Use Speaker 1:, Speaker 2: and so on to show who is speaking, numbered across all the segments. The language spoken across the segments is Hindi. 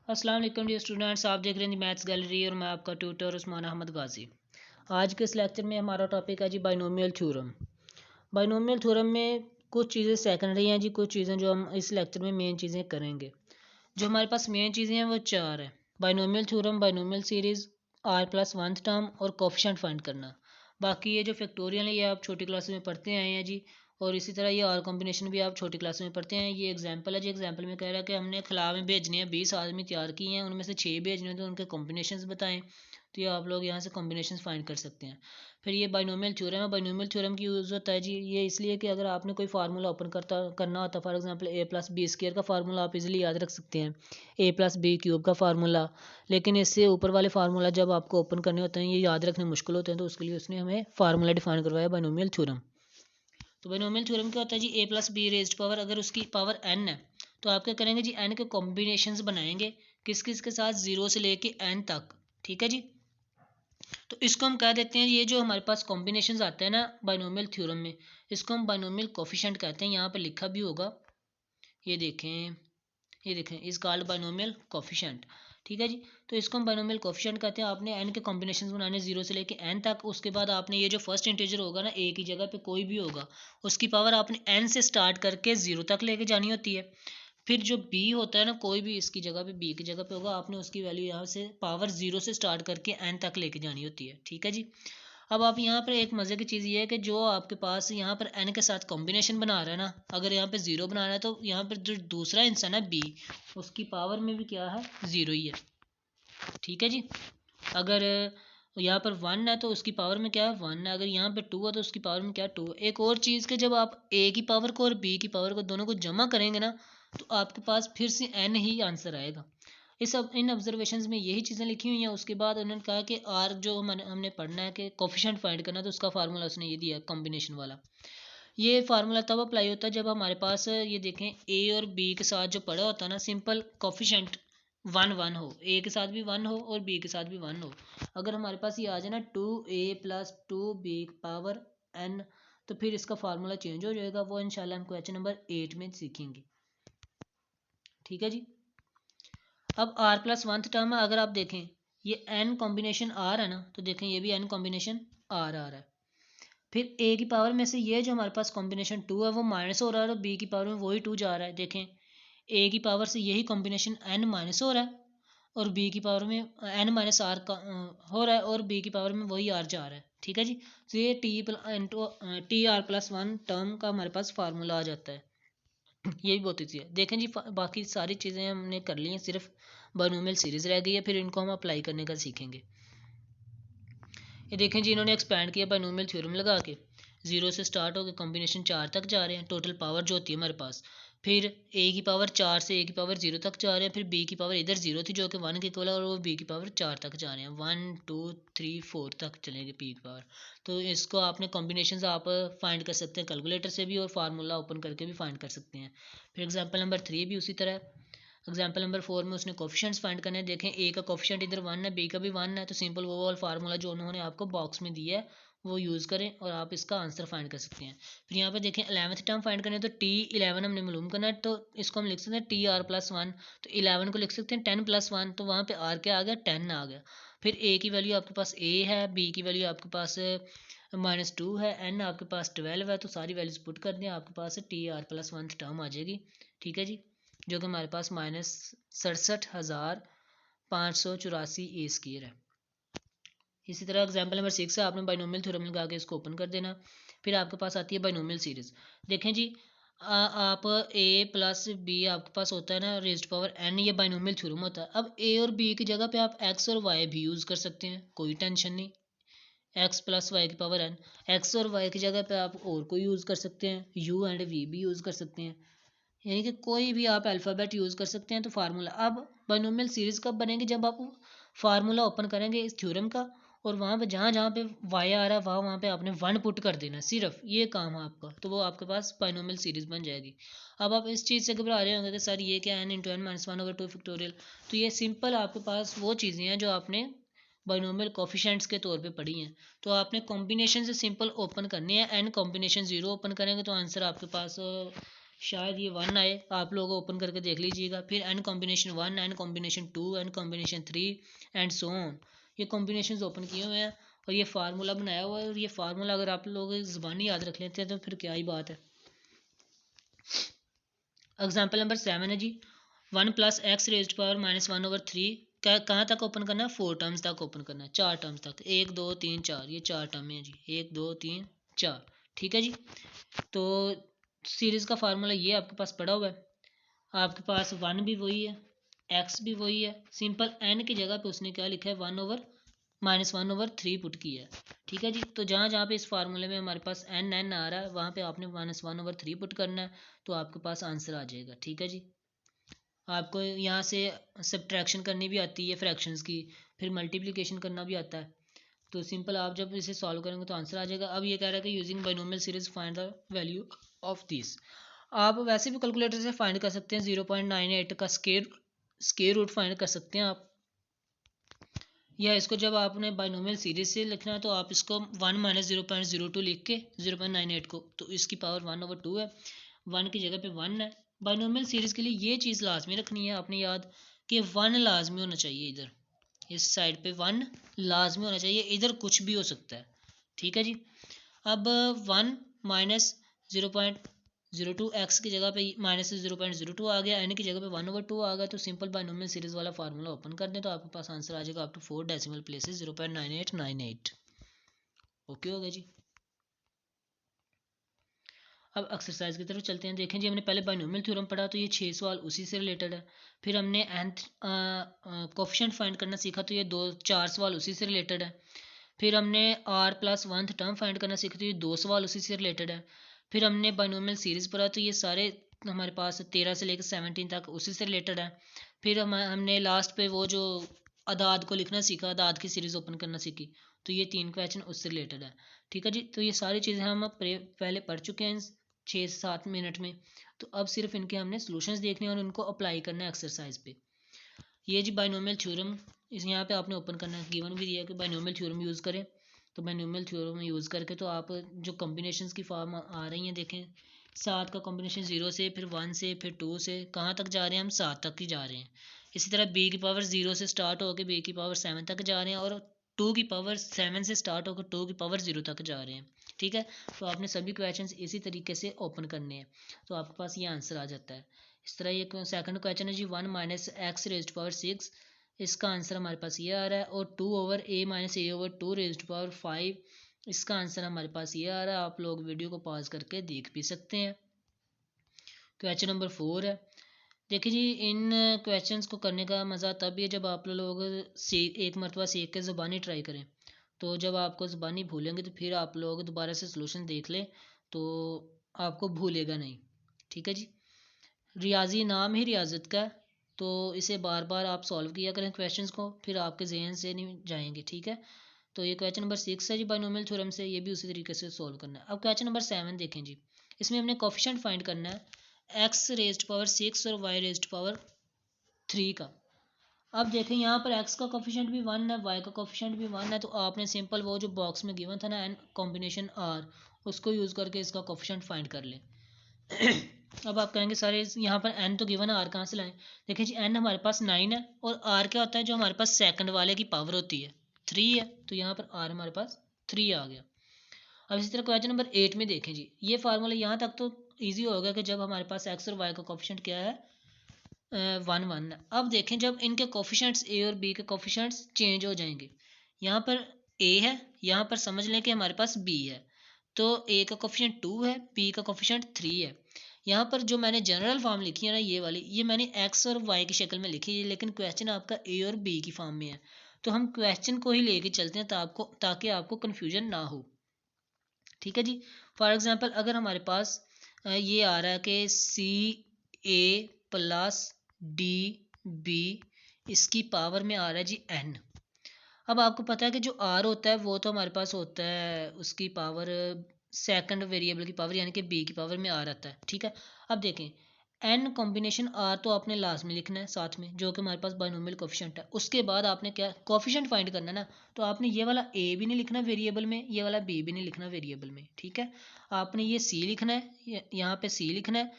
Speaker 1: अस्सलाम वालेकुम डियर स्टूडेंट्स, आप देख रहे हैं मैथ्स गैलरी और मैं आपका ट्यूटर उस्मान अहमद गाजी। आज के इस लेक्चर में हमारा टॉपिक है जी बाइनोमियल थ्योरम। बाइनोमियल थ्योरम में कुछ चीज़ें सेकेंडरी हैं जी, कुछ चीज़ें जो हम इस लेक्चर में मेन चीज़ें करेंगे। जो हमारे पास मेन चीज़ें हैं वो चार हैं: binomial theorem, binomial series, r+1th term और कोफिशिएंट फाइंड करना। बाकी ये जो फैक्टोरियल है ये आप छोटी क्लास में पढ़ते आए हैं जी, और इसी तरह ये आर कॉम्बिनेशन भी आप छोटी क्लास में पढ़ते हैं। ये एग्जांपल है जी, एग्जांपल में कह रहा है कि हमने खला में भेजने हैं 20 आदमी तैयार किए हैं, उनमें से 6 भेजने हैं, तो उनके कॉम्बिनेशंस बताएं। तो ये आप लोग यहाँ से कॉम्बिनेशंस फाइंड कर सकते हैं। फिर ये बाइनोमियल थ्योरम है। बाइनोमियल थ्योरम की यूज़ होता है जी ये इसलिए कि अगर आपने कोई फार्मूला ओपन करना होता है, फॉर एग्जांपल a+b² का फार्मूला आप इजीली याद रख सकते हैं, a+b³ का फार्मूला। लेकिन इससे ऊपर वाले फार्मूला जब आपको ओपन करने होते हैं ये याद रखने मुश्किल होते हैं, तो उसके लिए उसने हमें फार्मूला डिफाइन करवाया बाइनोमियल थ्योरम। तो बाइनोमियल थ्योरम क्या होता है जी, a+b⁻⁴ अगर उसकी पावर n है तो आप क्या करेंगे जी, n के कॉम्बिनेशंस बनाएंगे किस किस के साथ, 0 से लेके n तक। ठीक है जी। तो इसको हम कह देते हैं, ये जो हमारे पास कॉम्बिनेशंस आते हैं ना बाइनोमियल थ्योरम में, इसको हम बाइनोमियल कोफिशिएंट कहते हैं। यहाँ पे लिखा भी होगा, ये देखें इज कॉल्ड बाइनोमियल कोफिशिएंट। ठीक है जी। तो इसको हम बाइनोमियल कोफिशिएंट कहते हैं। आपने n के कॉम्बिनेशंस बनाने 0 से लेके n तक। उसके बाद आपने ये जो फर्स्ट इंटीजर होगा ना, a की जगह पे कोई भी होगा, उसकी पावर आपने n से स्टार्ट करके 0 तक लेके जानी होती है। फिर जो b होता है ना, कोई भी इसकी जगह पे b की जगह पे होगा, आपने उसकी वैल्यू यहाँ से पावर 0 से स्टार्ट करके n तक लेके जानी होती है। ठीक है जी। अब आप यहाँ पर एक मज़े की चीज़ ये है कि जो आपके पास यहाँ पर n के साथ कॉम्बिनेशन बना रहा है ना, अगर यहाँ पे 0 बना रहा है तो यहाँ पर जो दूसरा इंसान है b, उसकी पावर में भी क्या है, 0 ही है। ठीक है जी। अगर यहाँ पर 1 है तो उसकी पावर में क्या है, 1 है। अगर यहाँ पे 2 है तो उसकी पावर में क्या है, 2। एक और चीज़ कि जब आप a की पावर को और b की पावर को दोनों को जमा करेंगे ना, तो आपके पास फिर से n ही आंसर आएगा। इन ऑब्जर्वेशंस में यही चीज़ें लिखी हुई हैं। उसके बाद उन्होंने कहा कि आर जो हमने पढ़ना है कि कोफिशिएंट फाइंड करना, तो उसका फार्मूला उसने ये दिया कॉम्बिनेशन वाला। ये फार्मूला तब अप्लाई होता है जब हमारे पास ये देखें ए और बी के साथ जो पड़ा होता है ना, सिंपल कोफिशिएंट 1 1 हो, ए के साथ भी 1 हो और बी के साथ भी 1 हो। अगर हमारे पास ये आ जाए ना 2a+2b⁻n, तो फिर इसका फार्मूला चेंज हो जाएगा। वो इंशाल्लाह हम क्वेश्चन नंबर 8 में सीखेंगे। ठीक है जी। अब r+1th टर्म है, अगर आप देखें ये n कॉम्बिनेशन r है ना, तो देखें ये भी n कॉम्बिनेशन r आ रहा है। फिर a की पावर में से ये जो हमारे पास कॉम्बिनेशन 2 है वो माइनस हो रहा है, और b की पावर में वही 2 जा रहा है। देखें a की पावर से यही कॉम्बिनेशन n माइनस हो रहा है, और b की पावर में n माइनस r का हो रहा है, और b की पावर में वही r जा रहा है। ठीक है जी। तो ये t r+1 टर्म का हमारे पास फार्मूला आ जाता है। ये भी बहुत ईजी है। देखें जी, बाकी सारी चीज़ें हमने कर ली हैं, सिर्फ बाइनोमियल सीरीज़ रह गई है, फिर इनको हम अप्लाई करने का सीखेंगे। ये देखें जी, इन्होंने एक्सपैंड किया बाइनोमियल थ्योरम लगा के, 0 से स्टार्ट होकर कॉम्बिनेशन 4 तक जा रहे हैं। टोटल पावर जो होती है हमारे पास, फिर a की पावर 4 से a की पावर 0 तक जा रहे हैं। फिर b की पावर इधर 0 थी जो कि 1 की इक्वल है, और वो b की पावर 4 तक जा रहे हैं। 1 2 3 4 तक चलेंगे p की पावर। तो इसको आपने कॉम्बिनेशन आप फाइंड कर सकते हैं कैलकुलेटर से भी, और फार्मूला ओपन करके भी फाइंड कर सकते हैं। फिर एग्जाम्पल नंबर 3 भी उसी तरह। एग्जाम्पल नंबर 4 में उसने कोफिशिएंट्स फाइंड करने हैं। देखें a का कोफिशिएंट इधर 1 है, b का भी 1 है, तो सिंपल वो वाला फार्मूला जो उन्होंने आपको बॉक्स में दिया है वो यूज़ करें और आप इसका आंसर फाइंड कर सकते हैं। फिर यहाँ पे देखें 11th टर्म फाइंड करने, तो t11 हमने मालूम करना है, तो इसको हम लिख सकते हैं tr+1। तो 11 को लिख सकते हैं 10+1, तो वहाँ पे r क्या आ गया, 10 आ गया। फिर a की वैल्यू आपके पास a है, b की वैल्यू आपके पास -2 है, n आपके पास 12 है। तो सारी वैल्यूज पुट कर दें, आपके पास tr+1 टर्म आ जाएगी। ठीक है जी, जो कि हमारे पास -67,584 a² है। इसी तरह एग्जाम्पल नंबर 6 है, आपने बाइनोमियल थ्योरम लगा के इसको ओपन कर देना। फिर आपके पास आती है बाइनोमियल सीरीज। देखें जी, आप a+b आपके पास होता है ना रेज्ड पावर n, ये बाइनोमियल थ्योरम होता है। अब a और b की जगह पे आप x और y भी यूज़ कर सकते हैं, कोई टेंशन नहीं। x+y की पावर n, x और y की जगह पे आप और कोई यूज़ कर सकते हैं, u एंड v भी यूज़ कर सकते हैं, यानी कि कोई भी आप अल्फ़ाबेट यूज़ कर सकते हैं। तो फार्मूला अब बाइनोमियल सीरीज़ कब बनेगी, जब आप फार्मूला ओपन करेंगे इस थ्योरम का, और वहाँ पे जहाँ जहाँ पे y आ रहा है वहाँ वहाँ पे आपने 1 पुट कर देना, सिर्फ ये काम है आपका, तो वो आपके पास बाइनोमियल सीरीज़ बन जाएगी। अब आप इस चीज़ से घबरा रहे होंगे कि सर ये क्या है, n×n−1/2 फैक्टोरियल। तो ये सिंपल आपके पास वो चीज़ें हैं जो आपने बाइनोमियल कोफिशिएंट्स के तौर पे पढ़ी हैं। तो आपने कॉम्बिनेशन से सिंपल ओपन करने हैं, n कॉम्बिनेशन 0 ओपन करेंगे तो आंसर आपके पास शायद ये 1 आए, आप लोग ओपन करके देख लीजिएगा। फिर n combination 1, n combination 2, n combination 3 and so on, ये कॉम्बिनेशंस ओपन किए हुए हैं और ये फार्मूला बनाया हुआ है। और ये फार्मूला अगर आप लोग ज़बानी याद रख लेते हैं तो फिर क्या ही बात है। एग्जाम्पल नंबर 7 है जी, 1 प्लस एक्स रेज्ड पावर -1/3, कहाँ तक ओपन करना है, 4 टर्म्स तक ओपन करना है, 4 टर्म्स तक, 1 2 3 4, ये 4 टर्म है जी, 1 2 3 4, ठीक है जी। तो सीरीज़ का फार्मूला ये आपके पास पड़ा हुआ है, आपके पास 1 भी वही है, एक्स भी वही है, सिंपल n की जगह पे उसने क्या लिखा है, -1/3 पुट किया है, ठीक है जी। तो जहाँ जहाँ पे इस फार्मूले में हमारे पास n आ रहा है वहाँ पे आपने -1/3 पुट करना है, तो आपके पास आंसर आ जाएगा, ठीक है जी। आपको यहाँ से सब्ट्रैक्शन करनी भी आती है फ्रैक्शंस की, फिर मल्टीप्लिकेशन करना भी आता है। तो सिंपल आप जब इसे सॉल्व करेंगे तो आंसर आ जाएगा। अब ये कह रहा है कि using binomial series find the value of this. आप वैसे भी कैलकुलेटर से फाइंड कर सकते हैं, 0.98 का स्केयर रूट फाइंड कर सकते हैं आप, या इसको जब आपने बाइनोमियल सीरीज से लिखना है तो आप इसको 1 - 0.02 लिख के 0.98 को, तो इसकी पावर 1/2 है, 1 की जगह पे 1 है। बाइनोमियल सीरीज के लिए ये चीज़ लाजमी रखनी है आपने याद, कि 1 लाजमी होना चाहिए, इधर इस साइड पे 1 लाजमी होना चाहिए, इधर कुछ भी हो सकता है, ठीक है जी। अब 1 - 0.02 एक्स की जगह पे -0.02 आ गया, एन की जगह पे 1/2 आ गया, तो सिंपल बाइनोमियल सीरीज वाला फार्मूला ओपन कर दें तो आपके पास आंसर आ जाएगा up to 4 decimal places 0.9898। Okay हो गया जी। अब एक्सरसाइज की तरफ चलते हैं। देखें जी, हमने पहले बाइनोमियल थ्योरम पढ़ा, तो ये 6 सवाल उसी से रिलेटेड है। फिर हमने nth कोफिशिएंट फाइंड करना सीखा, तो ये 4 सवाल उसी से रिलेटेड है। फिर हमने r+1th टर्म फाइंड करना सीखा, तो ये 2 सवाल उसी से रिलेटेड है। फिर हमने बाइनोमियल सीरीज पढ़ा, तो ये सारे हमारे पास 13 से लेकर 17 तक उसी से रिलेटेड है। फिर हमने लास्ट पे वो जो अदाद को लिखना सीखा, अदाद की सीरीज ओपन करना सीखी, तो ये 3 क्वेश्चन उससे रिलेटेड है, ठीक है जी। तो ये सारी चीज़ें हम पहले पढ़ चुके हैं 6 से 7 मिनट में। तो अब सिर्फ इनके हमने सॉल्यूशंस देखने हैं और उनको अप्लाई करना है एक्सरसाइज पे। ये जी बाइनोमियल थ्योरम, इस यहाँ पे आपने ओपन करना है, गिवन भी दिया है कि बाइनोमियल थ्योरम यूज़ करें। तो बाइनोमियल थ्योरम यूज़ करके तो आप जो कॉम्बिनेशंस की फॉर्म आ रही हैं, देखें 7 का कॉम्बिनेशन 0 से, फिर 1 से, फिर 2 से, कहाँ तक जा रहे हैं हम, 7 तक ही जा रहे हैं। इसी तरह b की पावर 0 से स्टार्ट होकर b की पावर 7 तक जा रहे हैं, और 2 की पावर 7 से स्टार्ट होकर 2 की पावर 0 तक जा रहे हैं, ठीक है। तो आपने सभी क्वेश्चंस इसी तरीके से ओपन करने हैं, तो आपके पास ये आंसर आ जाता है। इस तरह ये सेकंड क्वेश्चन है जी, 1 - x रेज्ड पावर 6, इसका आंसर हमारे पास ये आ रहा है। और 2/a - a/2 रेज्ड पावर 5, इसका आंसर हमारे पास ये आ रहा है। आप लोग वीडियो को पॉज करके देख भी सकते हैं। क्वेश्चन नंबर 4 है, देखिए जी, इन क्वेश्चंस को करने का मज़ा तब है जब आप लोग एक मरतबा सीख के ज़ुबानी ट्राई करें। तो जब आपको ज़ुबानी भूलेंगे तो फिर आप लोग दोबारा से सलूशन देख लें तो आपको भूलेगा नहीं, ठीक है जी। रियाजी नाम ही रियाजत का, तो इसे बार बार आप सॉल्व किया करें क्वेश्चंस को, फिर आपके जहन से नहीं जाएंगे, ठीक है। तो ये क्वेश्चन नंबर 6 है जी बाइनोमियल थ्योरम से, ये भी उसी तरीके से सॉल्व करना है। अब क्वेश्चन नंबर 7 देखें जी, इसमें हमने कोफिशिएंट फाइंड करना है x रेज्ड पावर 6 और y रेज्ड पावर 3 का। अब देखें यहाँ पर x का कोफिशिएंट भी 1 है, y का कोफिशिएंट भी 1 है, तो आपने सिंपल वो जो बॉक्स में गिवन था ना n कॉम्बिनेशन r, उसको यूज़ करके इसका कोफिशिएंट फाइंड कर लें। अब आप कहेंगे सारे यहाँ पर n तो गिवन है, r कहाँ से लाएं। देखिए जी, n हमारे पास 9 है और r क्या होता है, जो हमारे पास सेकंड वाले की पावर होती है 3 है, तो यहाँ पर r हमारे पास 3 आ गया। अब इसी तरह क्वेश्चन नंबर 8 में देखें जी, ये फार्मूला यहाँ तक तो ईजी होगा कि जब हमारे पास x और y का कोफिशिएंट क्या है, 1 है। अब देखें जब इनके कोफिशिएंट्स a और b के कोफिशिएंट्स चेंज हो जाएंगे, यहाँ पर a है, यहाँ पर समझ लें कि हमारे पास b है, तो a का कोफिशिएंट 2 है, b का कोफिशिएंट 3 है। यहाँ पर जो मैंने जनरल फॉर्म लिखी है ना, ये वाली, ये मैंने x और y की शक्ल में लिखी है, लेकिन क्वेश्चन आपका a और b की फॉर्म में है, तो हम क्वेश्चन को ही लेके चलते हैं ताकि आपको कन्फ्यूजन ना हो, ठीक है जी। फॉर एग्जांपल अगर हमारे पास ये आ रहा है कि CA+DB, इसकी पावर में आ रहा है जी n। अब आपको पता है कि जो r होता है वो तो हमारे पास होता है उसकी पावर, सेकंड वेरिएबल की पावर, यानी कि b की पावर में r आता है, ठीक है। अब देखें n कॉम्बिनेशन r तो आपने लास्ट में लिखना है साथ में, जो कि हमारे पास बाइनोमियल कोफिशिएंट है। उसके बाद आपने क्या कोफिशिएंट फाइंड करना है ना, तो आपने ये वाला a भी नहीं लिखना वेरिएबल में, ये वाला b भी नहीं लिखना वेरिएबल में, ठीक है। आपने ये c लिखना है, यहाँ पे c लिखना है,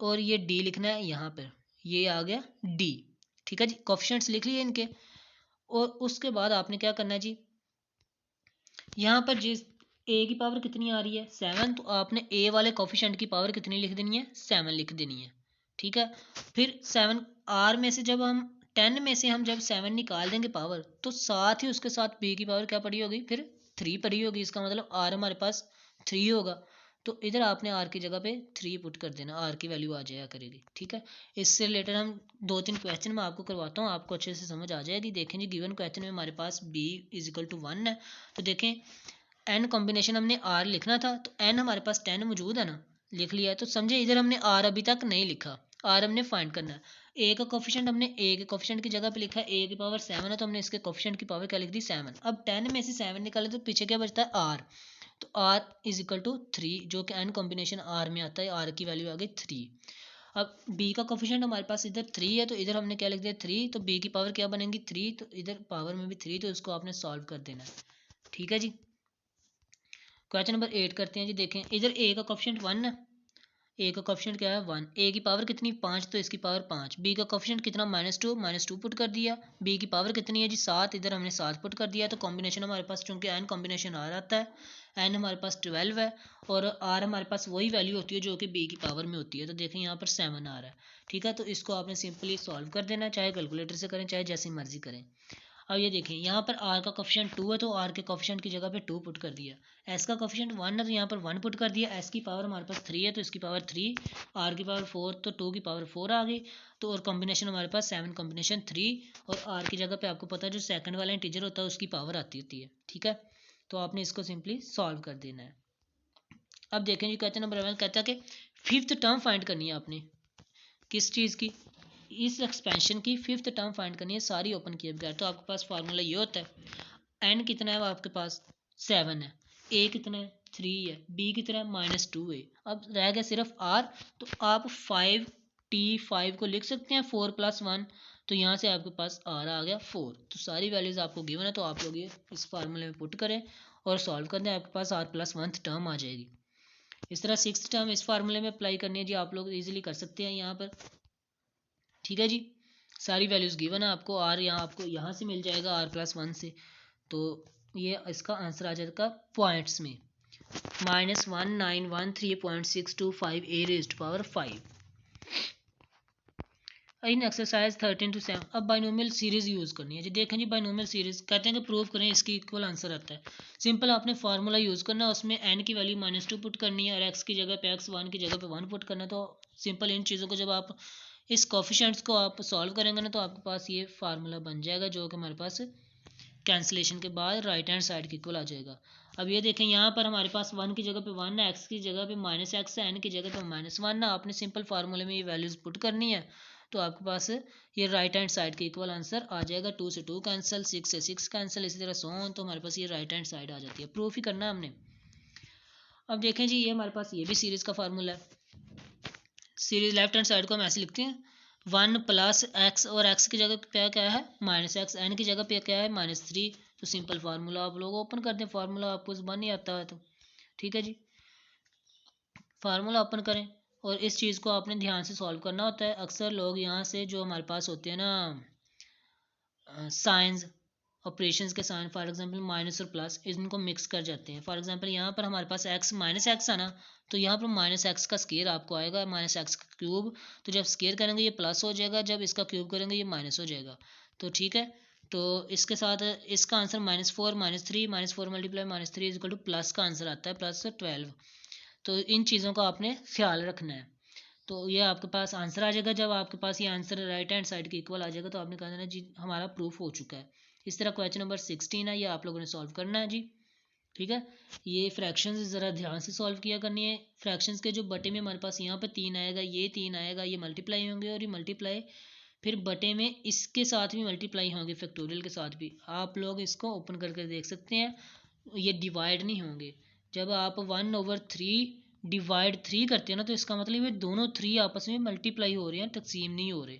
Speaker 1: और ये डी लिखना है यहाँ पर, ये आ गया डी। ठीक है जी, कोफिशिएंट्स लिख लिए इनके। और उसके बाद आपने क्या करना है जी, यहाँ पर जिस ए की पावर कितनी आ रही है 7, तो आपने ए वाले कोफिशिएंट की पावर कितनी लिख देनी है 7 लिख देनी है। ठीक है, फिर 7 आर में से जब हम 10 में से हम जब 7 निकाल देंगे पावर, तो साथ ही उसके साथ बी की पावर क्या पड़ी होगी, फिर 3 पड़ी होगी। इसका मतलब आर हमारे पास 3 होगा, तो इधर आपने आर की जगह पे 3 पुट कर देना, आर की वैल्यू आ जाया करेगी। ठीक है, इससे रिलेटेड हम 2-3 क्वेश्चन मैं आपको करवाता हूँ, आपको अच्छे से समझ आ जाएगी। देखें जी, गिवन क्वेश्चन में हमारे पास बी इज इक्वल टू 1 है, तो देखें एन कॉम्बिनेशन हमने आर लिखना था, तो एन हमारे पास 10 मौजूद है ना, लिख लिया है। तो समझे इधर हमने आर अभी तक नहीं लिखा, आर हमने फाइंड करना है। ए का कोफिशिएंट हमने ए के कोफिशिएंट की जगह पे लिखा है, ए की पावर 7 है, तो हमने इसके कोफिशिएंट की पावर क्या लिख दी 7। अब 10 में से 7 निकाले तो पीछे क्या बचता है आर, तो आर इज इक्वल टू 3, जो कि एन कॉम्बिनेशन आर में आता है, आर की वैल्यू आ गई 3। अब बी का कोफिशिएंट हमारे पास इधर 3 है, तो इधर हमने क्या लिख दिया 3, तो बी की पावर क्या बनेगी 3, तो इधर पावर में भी 3, तो इसको आपने सॉल्व कर देना है। ठीक है जी, क्वेश्चन नंबर 8 करते हैं जी। देखें इधर ए का कोफिशिएंट 1 है, ए का कोफिशिएंट क्या है 1, ए की पावर कितनी 5, तो इसकी पावर 5। बी का कोफिशिएंट कितना -2 पुट कर दिया। बी की पावर कितनी है जी 7, इधर हमने 7 पुट कर दिया। तो कॉम्बिनेशन हमारे पास चूंकि एन कॉम्बिनेशन आर आता है, एन हमारे पास 12 है, और आर हमारे पास वही वैल्यू होती है जो कि बी की पावर में होती है। तो देखें यहाँ पर 7 आ रहा है। ठीक है, तो इसको आपने सिंपली सॉल्व कर देना है, चाहे कैलकुलेटर से करें चाहे जैसी मर्जी करें। अब ये देखें यहाँ पर आर का कोफिशिएंट 2 है, तो आर के कोफिशिएंट की जगह पे 2 पुट कर दिया। एस का कोफिशिएंट 1 है, तो यहाँ पर 1 पुट कर दिया। एस की पावर हमारे पास 3 है, तो इसकी पावर 3, आर की पावर 4, तो 2 की पावर 4 आ गई। तो और कॉम्बिनेशन हमारे पास 7 कॉम्बिनेशन 3, और आर की जगह पे आपको पता है जो सेकंड वाला इंटीजर होता है उसकी पावर आती होती है। ठीक है, तो आपने इसको सिंपली सॉल्व कर देना है। अब देखें जी, क्वेश्चन नंबर 11 कहता है कि फिफ्थ टर्म फाइंड करनी है आपने, किस चीज़ की, इस एक्सपेंशन की फिफ्थ टर्म फाइंड करनी है सारी ओपन किए बगैर। तो आपके पास फार्मूला ये होता है, एन कितना है वो आपके पास 7 है, ए कितना है 3 है, बी कितना है -2 है। अब रह गया सिर्फ आर, तो आप 5t5 को लिख सकते हैं 4 + 1, तो यहाँ से आपके पास आर आ गया 4। तो सारी वैल्यूज आपको गिवन है, तो आप लोग ये इस फार्मूले में पुट करें और सॉल्व कर दें, आपके पास r + 1th टर्म आ जाएगी। इस तरह 6th टर्म इस फार्मूले में अप्लाई करनी है जी, आप लोग इजीली कर सकते हैं यहाँ पर। ठीक है जी, सारी वैल्यूज़ गिवन है आपको, आर यहाँ आपको यहाँ से मिल जाएगा r + 1 से, तो ये इसका आंसर आ जाएगा पॉइंट्स में -19113.625 इन एक्सरसाइज 13 to 7। अब बाइनोमियल सीरीज यूज़ करनी है जी। देखें जी, बाइनोमियल सीरीज कहते हैं कि प्रूव करें इसकी इक्वल आंसर आता है। सिंपल आपने फार्मूला यूज़ करना है, उसमें n की वैल्यू -2 पुट करनी है और x की जगह पे x1 की जगह पे 1 पुट करना है। तो सिंपल इन चीज़ों को जब आप इस कोफिशिएंट्स को आप सॉल्व करेंगे ना, तो आपके पास ये फार्मूला बन जाएगा, जो कि हमारे पास कैंसिलेशन के बाद राइट हैंड साइड की इक्वल आ जाएगा। अब ये देखें यहाँ पर हमारे पास 1 की जगह पे 1 है, x की जगह पे -x है, n की जगह पे -1 है। आपने सिंपल फार्मूले में ये वैल्यूज पुट करनी है, तो आपके पास ये राइट हैंड साइड के इक्वल आंसर आ जाएगा। 2 से 2 कैंसिल, 6 से 6 कैंसिल, इसी तरह सो ऑन, तो हमारे पास ये राइट हैंड साइड आ जाती है। प्रूफ ही करना है हमने। अब देखें जी, ये हमारे पास ये भी सीरीज का फार्मूला है। सीरीज लेफ्ट हैंड साइड को हम ऐसे लिखते हैं 1 + x, और x की जगह पे क्या है -x, n की जगह पे क्या है -3। तो सिंपल फार्मूला आप लोग ओपन कर दें, फार्मूला आपको बन नहीं आता है तो। ठीक है जी, फार्मूला ओपन करें और इस चीज़ को आपने ध्यान से सॉल्व करना होता है। अक्सर लोग यहाँ से जो हमारे पास होते हैं ना साइंस, ऑपरेशंस के साइन, फॉर एग्जांपल माइनस और प्लस, इनको मिक्स कर जाते हैं। फॉर एग्जांपल यहाँ पर हमारे पास x -x है ना, तो यहाँ पर -x का स्केयर आपको आएगा -x का क्यूब, तो जब स्केयर करेंगे ये प्लस हो जाएगा, जब इसका क्यूब करेंगे ये माइनस हो जाएगा। तो ठीक है, तो इसके साथ इसका आंसर -4 -3 -4 × -3 = प्लस का आंसर आता है +12। तो इन चीज़ों का आपने ख्याल रखना है। तो ये आपके पास आंसर आ जाएगा। जब आपके पास ये आंसर राइट हैंड साइड के इक्वल आ जाएगा, तो आपने कहना है जी हमारा प्रूफ हो चुका है। इस तरह क्वेश्चन नंबर 16 है, ये आप लोगों ने सॉल्व करना है जी। ठीक है, ये फ्रैक्शंस ज़रा ध्यान से सॉल्व किया करनी है। फ्रैक्शंस के जो बटे में हमारे पास यहाँ पर 3 आएगा, ये 3 आएगा, ये मल्टीप्लाई होंगे, और ये मल्टीप्लाई फिर बटे में इसके साथ भी मल्टीप्लाई होंगे, फैक्टोरियल के साथ भी। आप लोग इसको ओपन करके देख सकते हैं, ये डिवाइड नहीं होंगे। जब आप 1/3 डिवाइड 3 करते हैं ना, तो इसका मतलब ये दोनों 3 आपस में मल्टीप्लाई हो रहे हैं, तकसीम नहीं हो रहे।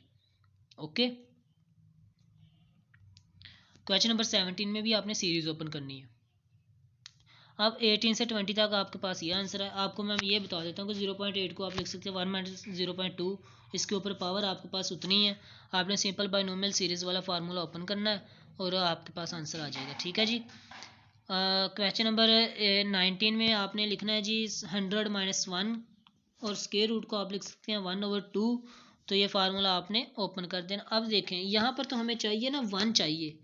Speaker 1: ओके, क्वेश्चन नंबर 17 में भी आपने सीरीज ओपन करनी है। अब 18 से 20 तक आपके पास ये आंसर है। आपको मैं ये बता देता हूँ कि 0.8 को आप लिख सकते हैं 1 माइनस 0.2, इसके ऊपर पावर आपके पास उतनी है। आपने सिंपल बाइनोमियल सीरीज़ वाला फार्मूला ओपन करना है और आपके पास आंसर आ जाएगा। ठीक है जी। क्वेश्चन नंबर 19 में आपने लिखना है जी 100 माइनस 1 और स्क्वायर रूट को आप लिख सकते हैं 1/2। तो ये फार्मूला आपने ओपन कर देना। अब देखें यहाँ पर तो हमें चाहिए ना 1 चाहिए,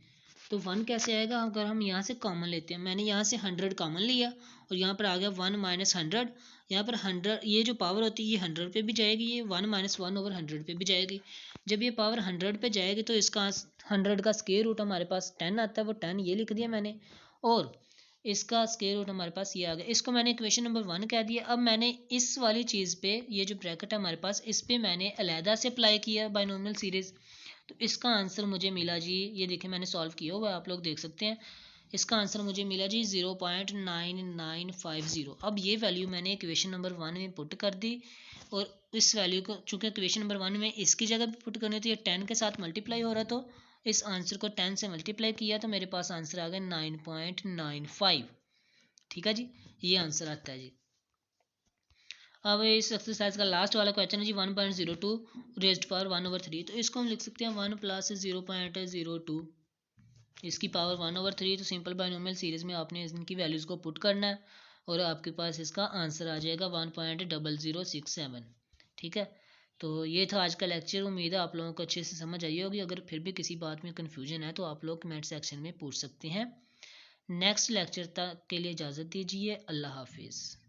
Speaker 1: तो 1 कैसे आएगा अगर हम यहाँ से कॉमन लेते हैं। मैंने यहाँ से 100 कॉमन लिया और यहाँ पर आ गया 1 माइनस 100। यहाँ पर 100 ये जो पावर होती है ये 100 पे भी जाएगी, ये 1 माइनस 1/100 पे भी जाएगी। जब ये पावर 100 पे जाएगी तो इसका 100 का स्क्वायर रूट हमारे पास 10 आता है, वो 10 ये लिख दिया मैंने, और इसका स्क्वायर रूट हमारे पास ये आ गया। इसको मैंने इक्वेशन नंबर 1 कह दिया। अब मैंने इस वाली चीज़ पे ये जो ब्रैकेट है हमारे पास, इस पे मैंने अलहदा से अप्लाई किया बाइनोमियल सीरीज़। तो इसका आंसर मुझे मिला जी, ये देखिए मैंने सॉल्व किया हुआ है, आप लोग देख सकते हैं। इसका आंसर मुझे मिला जी 0.9950। अब ये वैल्यू मैंने इक्वेशन नंबर 1 में पुट कर दी और इस वैल्यू को चूँकि इक्वेशन नंबर 1 में इसकी जगह पे पुट करनी थी, 10 के साथ मल्टीप्लाई हो रहा, तो इस आंसर को 10 से मल्टीप्लाई किया तो मेरे पास आंसर आ गया 9.95। ठीक है जी, ये आंसर आता है जी। अब इस एक्सरसाइज का लास्ट वाला क्वेश्चन है जी 1.02 रेज्ड पावर 1/3। तो इसको हम लिख सकते हैं 1 प्लस 0.02, इसकी पावर 1/3। तो सिंपल बाइनोमियल सीरीज में आपने इनकी वैल्यूज़ को पुट करना है और आपके पास इसका आंसर आ जाएगा 1.0067। ठीक है, तो ये था आज का लेक्चर। उम्मीद है आप लोगों को अच्छे से समझ आई होगी। अगर फिर भी किसी बात में कन्फ्यूजन है तो आप लोग कमेंट सेक्शन में पूछ सकते हैं। नेक्स्ट लेक्चर तक के लिए इजाज़त दीजिए। अल्लाह हाफिज़।